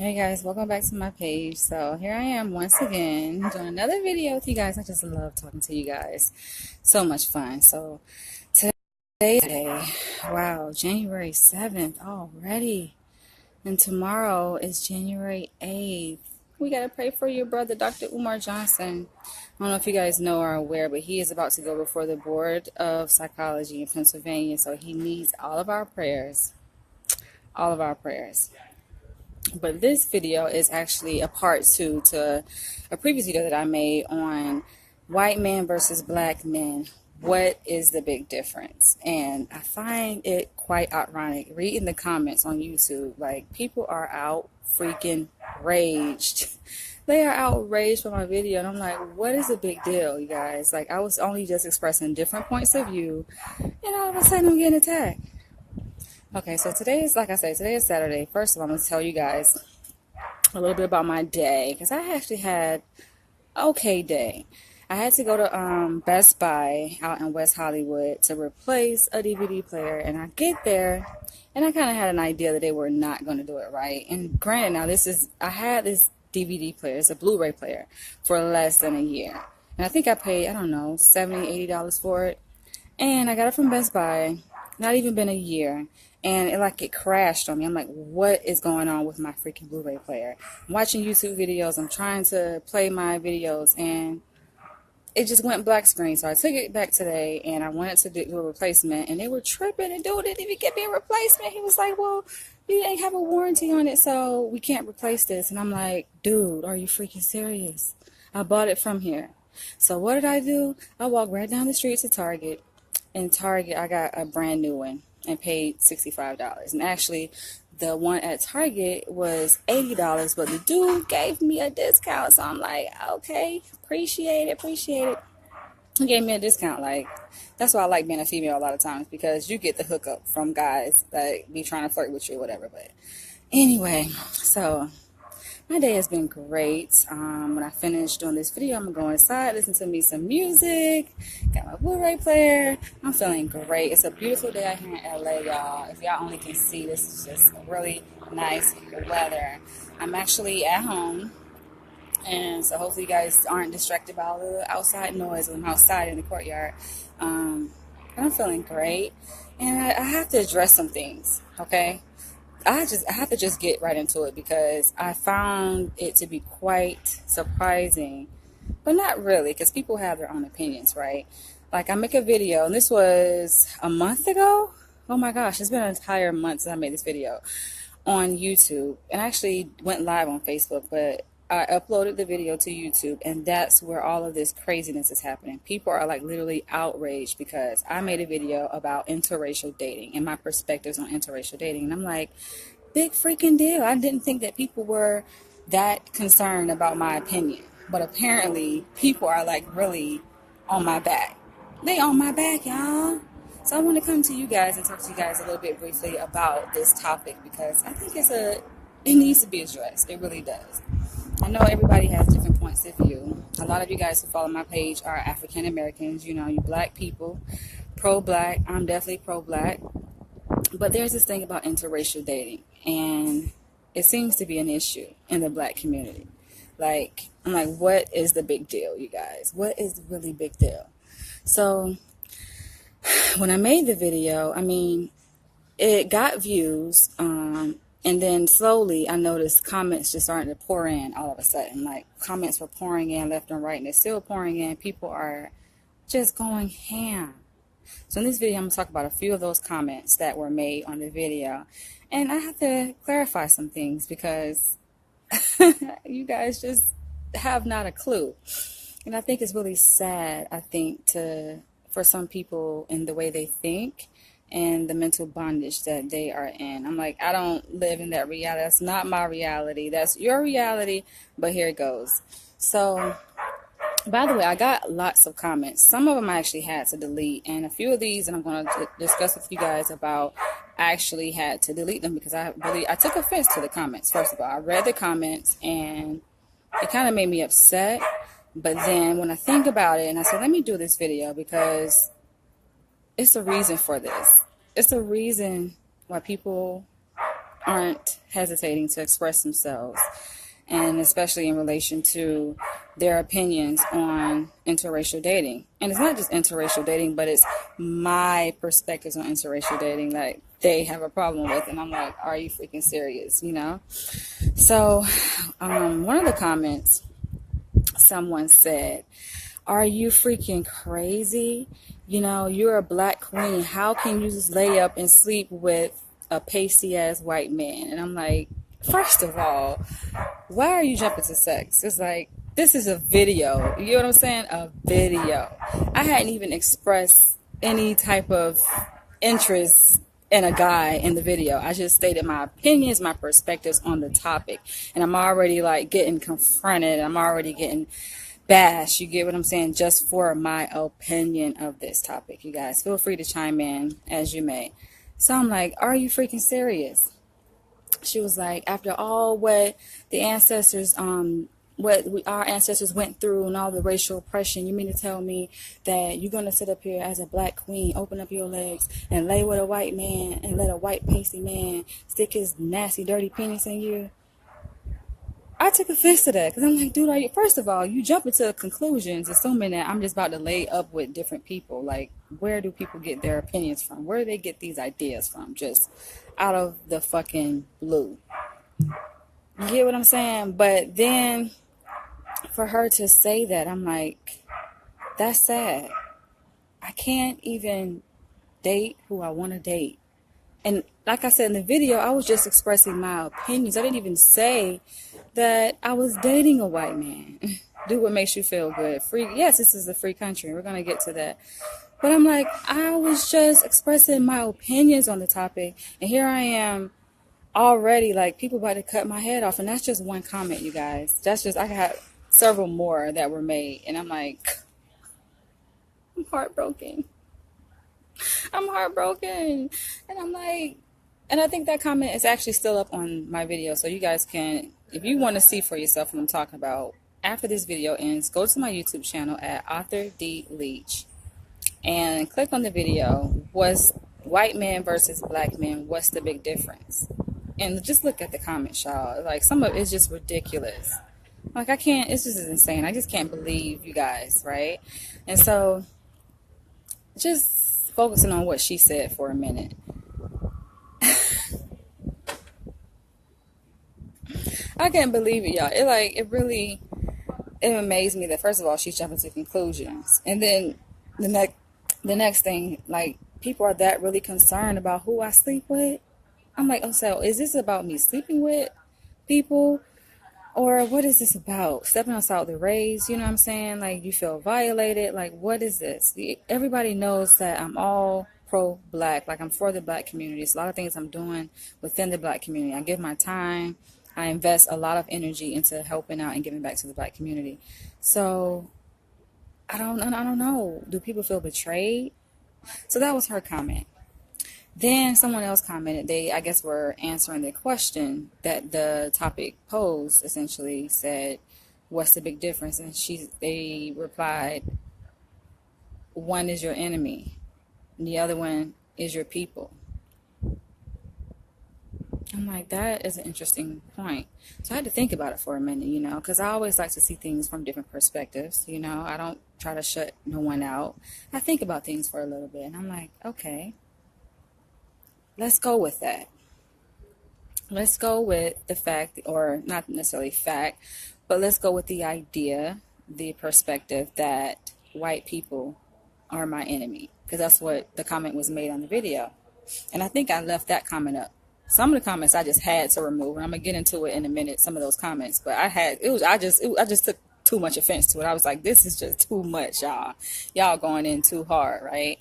Hey guys, welcome back to my page. So here I am once again doing another video with you guys. I just love talking to you guys. So much fun. So today, wow, January 7th already. And tomorrow is January 8th. We got to pray for your brother, Dr. Umar Johnson. I don't know if you guys know or are aware, but he is about to go before the Board of Psychology in Pennsylvania. So he needs all of our prayers. All of our prayers. But this video is actually a part 2 to a previous video that I made on white men versus black men. What is the big difference? And I find it quite ironic reading the comments on YouTube. Like, people are out freaking raged. They are outraged by my video, and I'm like, what is the big deal, you guys? Like, I was only just expressing different points of view, and all of a sudden I'm getting attacked. Okay, so today is, like I said, today is Saturday. First of all, I'm going to tell you guys a little bit about my day, because I actually had an okay day. I had to go to Best Buy out in West Hollywood to replace a DVD player, and I get there, and I kind of had an idea that they were not going to do it right. And granted, now I had this DVD player, it's a Blu-ray player, for less than a year. And I think I paid, I don't know, $70, $80 for it. And I got it from Best Buy, not even been a year. And it crashed on me. I'm like, what is going on with my freaking Blu-ray player? I'm watching YouTube videos. I'm trying to play my videos, and it just went black screen. So I took it back today, and I wanted to do a replacement, and they were tripping, and dude didn't even give me a replacement. He was like, well, you didn't have a warranty on it, so we can't replace this. And I'm like, dude, are you freaking serious? I bought it from here. So what did I do? I walked right down the street to Target. In Target, I got a brand new one and paid $65. And actually, the one at Target was $80, but the dude gave me a discount. So I'm like, okay, appreciate it. He gave me a discount. Like, that's why I like being a female a lot of times, because you get the hookup from guys that be trying to flirt with you or whatever. But anyway, so my day has been great. When I finish doing this video, I'm going to go inside, listen to me some music, got my Blu-ray player. I'm feeling great. It's a beautiful day out here in LA, y'all. If y'all only can see, this is just really nice weather. I'm actually at home, and so hopefully you guys aren't distracted by all the outside noise when I'm outside in the courtyard. But I'm feeling great, and I have to address some things, okay? I have to just get right into it, because I found it to be quite surprising, but not really, because people have their own opinions, right? Like, I make a video, and this was a month ago. Oh my gosh, it's been an entire month since I made this video on YouTube, and I actually went live on Facebook, but I uploaded the video to YouTube, and that's where all of this craziness is happening. People are like literally outraged because I made a video about interracial dating and my perspectives on interracial dating. And I'm like, big freaking deal. I didn't think that people were that concerned about my opinion. But apparently people are like really on my back. They on my back, y'all. So I want to come to you guys and talk to you guys a little bit briefly about this topic, because I think it needs to be addressed. It really does. I know everybody has different points of view. A lot of you guys who follow my page are African Americans, you black people, pro-black. I'm definitely pro-black. But there's this thing about interracial dating, and it seems to be an issue in the black community. Like, I'm like, what is the big deal, you guys? What is the really big deal? So when I made the video, I mean, it got views, and then slowly I noticed comments just starting to pour in all of a sudden. Like, comments were pouring in left and right, and they're still pouring in. People are just going ham. So in this video, I'm going to talk about a few of those comments that were made on the video. And I have to clarify some things, because you guys just have not a clue. And I think it's really sad, for some people in the way they think and the mental bondage that they are in. I'm like, I don't live in that reality. That's not my reality. That's your reality, but here it goes. So, by the way, I got lots of comments. Some of them I actually had to delete, and a few of these, and I'm going to discuss with you guys about, I actually had to delete them because I took offense to the comments. First of all, I read the comments, and it kind of made me upset. But then when I think about it, and I said, let me do this video, because it's a reason for this. It's a reason why people aren't hesitating to express themselves, and especially in relation to their opinions on interracial dating. And it's not just interracial dating, but it's my perspectives on interracial dating that they have a problem with. And I'm like, are you freaking serious? You know? So, one of the comments, someone said, are you freaking crazy? You know, you're a black queen. How can you just lay up and sleep with a pasty ass white man? And I'm like, first of all, why are you jumping to sex? It's like, this is a video. You know what I'm saying? A video. I hadn't even expressed any type of interest in a guy in the video. I just stated my opinions, my perspectives on the topic. And I'm already like getting confronted. I'm already getting bashed. You get what I'm saying? Just for my opinion of this topic. You guys feel free to chime in as you may. So I'm like, are you freaking serious? She was like, after all what the ancestors, our ancestors went through and all the racial oppression, you mean to tell me that you're going to sit up here as a black queen, open up your legs and lay with a white man and let a white pasty man stick his nasty, dirty penis in you? I took offense to that because I'm like, dude, first of all, you jump into conclusions assuming that I'm just about to lay up with different people. Like, where do people get their opinions from? Where do they get these ideas from? Just out of the fucking blue. You get what I'm saying? But then for her to say that, I'm like, that's sad. I can't even date who I want to date. And like I said in the video, I was just expressing my opinions. I didn't even say that I was dating a white man. Do what makes you feel good. Free. Yes, this is a free country. We're going to get to that. But I'm like, I was just expressing my opinions on the topic. And here I am already like people about to cut my head off. And that's just one comment, you guys. That's just, I got several more that were made. And I'm like, I'm heartbroken. I'm heartbroken. And I'm like, and I think that comment is actually still up on my video. So you guys can, if you want to see for yourself what I'm talking about, after this video ends, go to my YouTube channel at Author D. Leach and click on the video. Was white man versus black man, what's the big difference? And just look at the comments, y'all. Like, some of it's just ridiculous. Like, I can't, it's just insane. I just can't believe you guys, right? And so, just focusing on what she said for a minute. I can't believe it, y'all. It amazed me that, first of all, she's jumping to conclusions. And then the next thing, like, people are that really concerned about who I sleep with. I'm like, oh, so is this about me sleeping with people? Or what is this about? Stepping outside the rays, you know what I'm saying? Like, you feel violated. Like, what is this? Everybody knows that I'm all pro-black. Like, I'm for the black community. It's a lot of things I'm doing within the black community. I give my time. I invest a lot of energy into helping out and giving back to the black community. So, I don't know. Do people feel betrayed? So that was her comment. Then someone else commented. They, I guess, were answering the question that the topic posed. Essentially said, "What's the big difference?" And they replied, "One is your enemy, and the other one is your people." I'm like, that is an interesting point. So I had to think about it for a minute, you know, because I always like to see things from different perspectives. You know, I don't try to shut no one out. I think about things for a little bit, and I'm like, okay. Let's go with that. Let's go with the fact, or not necessarily fact, but let's go with the idea, the perspective that white people are my enemy. Because that's what the comment was made on the video. And I think I left that comment up. Some of the comments I just had to remove, and I'm going to get into it in a minute, some of those comments. But I just took too much offense to it. I was like, this is just too much, y'all. Y'all going in too hard, right?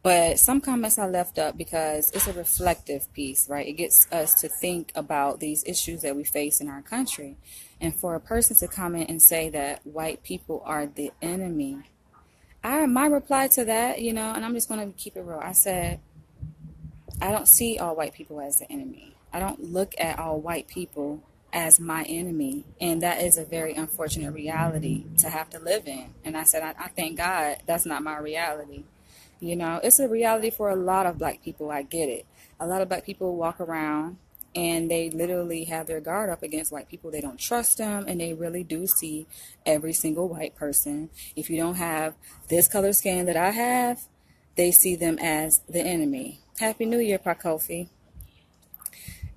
But some comments I left up because it's a reflective piece, right? It gets us to think about these issues that we face in our country. And for a person to comment and say that white people are the enemy, my reply to that, you know, and I'm just going to keep it real. I said, I don't see all white people as the enemy. I don't look at all white people as my enemy. And that is a very unfortunate reality to have to live in. And I said, I thank God that's not my reality. You know, it's a reality for a lot of black people. I get it. A lot of black people walk around and they literally have their guard up against white people. They don't trust them, and they really do see every single white person. If you don't have this color skin that I have, they see them as the enemy. Happy New Year, Pakofi.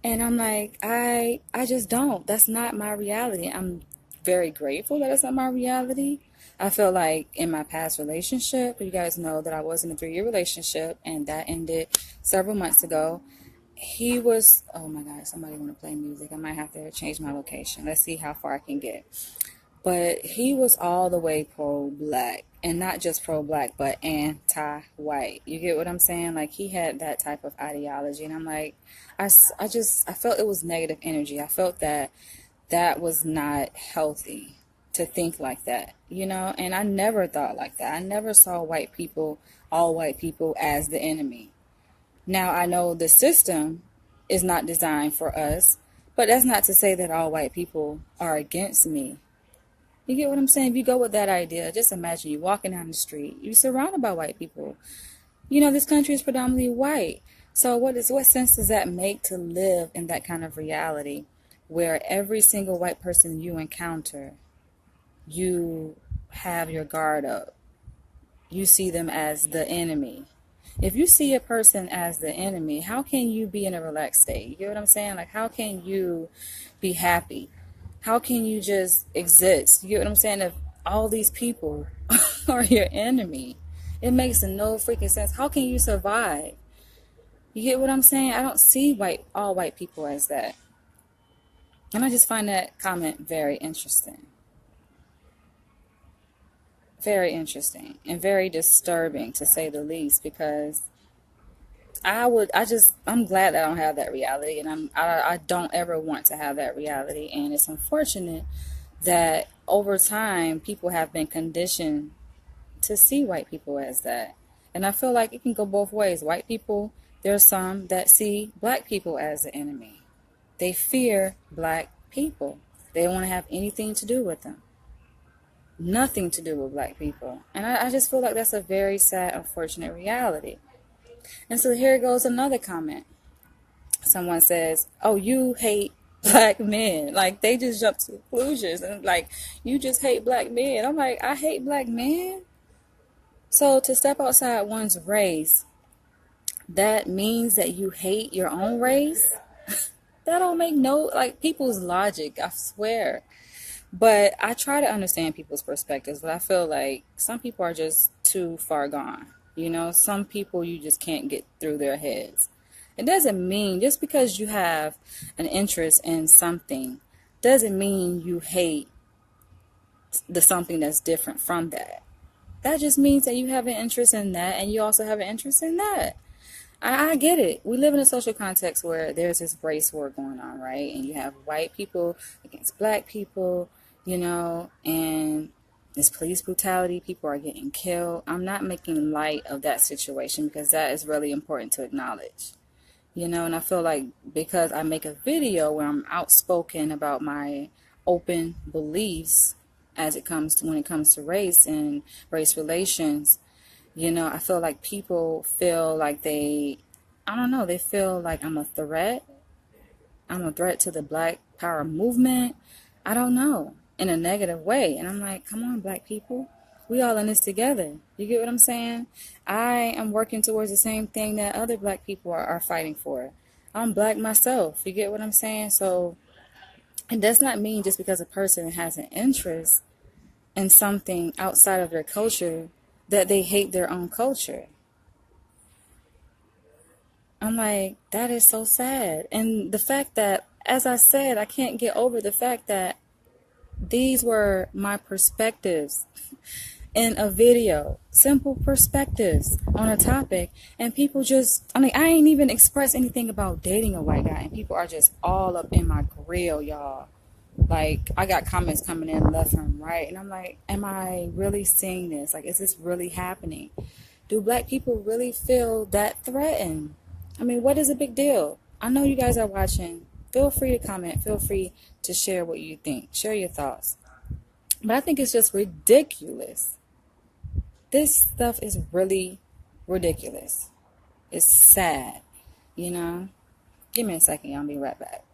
And I'm like, I just don't. That's not my reality. I'm very grateful that it's not my reality. I feel like in my past relationship, you guys know that I was in a 3-year relationship, and that ended several months ago. He was, oh my God, somebody want to play music. I might have to change my location. Let's see how far I can get. But he was all the way pro-black, and not just pro-black, but anti-white. You get what I'm saying? Like, he had that type of ideology, and I'm like, I felt it was negative energy. I felt that was not healthy to think like that, you know? And I never thought like that. I never saw all white people as the enemy. Now, I know the system is not designed for us, but that's not to say that all white people are against me. You get what I'm saying? If you go with that idea, just imagine you walking down the street, you're surrounded by white people. You know, this country is predominantly white. So what sense does that make to live in that kind of reality where every single white person you encounter, you have your guard up? You see them as the enemy. If you see a person as the enemy, how can you be in a relaxed state? You get what I'm saying? Like, how can you be happy? How can you just exist? You get what I'm saying? If all these people are your enemy, it makes no freaking sense. How can you survive? You get what I'm saying? I don't see all white people as that. And I just find that comment very interesting. Very interesting and very disturbing, to say the least, because I'm glad that I don't have that reality, and I don't ever want to have that reality. And it's unfortunate that over time people have been conditioned to see white people as that. And I feel like it can go both ways. White people, there's some that see black people as the enemy. They fear black people. They don't want to have anything to do with them. Nothing to do with black people. And I just feel like that's a very sad, unfortunate reality. And so here goes another comment. Someone says, oh, you hate black men. Like, they just jump to conclusions and like, you just hate black men. I'm like, I hate black men? So to step outside one's race, that means that you hate your own race? That don't make people's logic, I swear. But I try to understand people's perspectives, but I feel like some people are just too far gone. You know, some people you just can't get through their heads. It doesn't mean, just because you have an interest in something, doesn't mean you hate the something that's different from that. That just means that you have an interest in that, and you also have an interest in that. I get it. We live in a social context where there's this race war going on, right? And you have white people against black people, you know, and this police brutality, people are getting killed. I'm not making light of that situation because that is really important to acknowledge, you know. And I feel like because I make a video where I'm outspoken about my open beliefs when it comes to race and race relations, you know, I feel like people feel like they feel like I'm a threat. I'm a threat to the Black Power movement. I don't know, in a negative way. And I'm like, come on, black people. We all in this together. You get what I'm saying? I am working towards the same thing that other black people are fighting for. I'm black myself. You get what I'm saying? So it does not mean just because a person has an interest in something outside of their culture that they hate their own culture. I'm like, that is so sad. And the fact that, as I said, I can't get over the fact that these were my perspectives in a video, simple perspectives on a topic, and people I ain't even expressed anything about dating a white guy, and people are just all up in my grill, y'all. Like, I got comments coming in left and right, and I'm like, am I really seeing this? Like, is this really happening? Do black people really feel that threatened? I mean, what is a big deal? I know you guys are watching. Feel free to comment. Feel free to share what you think. Share your thoughts. But I think it's just ridiculous. This stuff is really ridiculous. It's sad, you know? Give me a second, y'all. I'll be right back.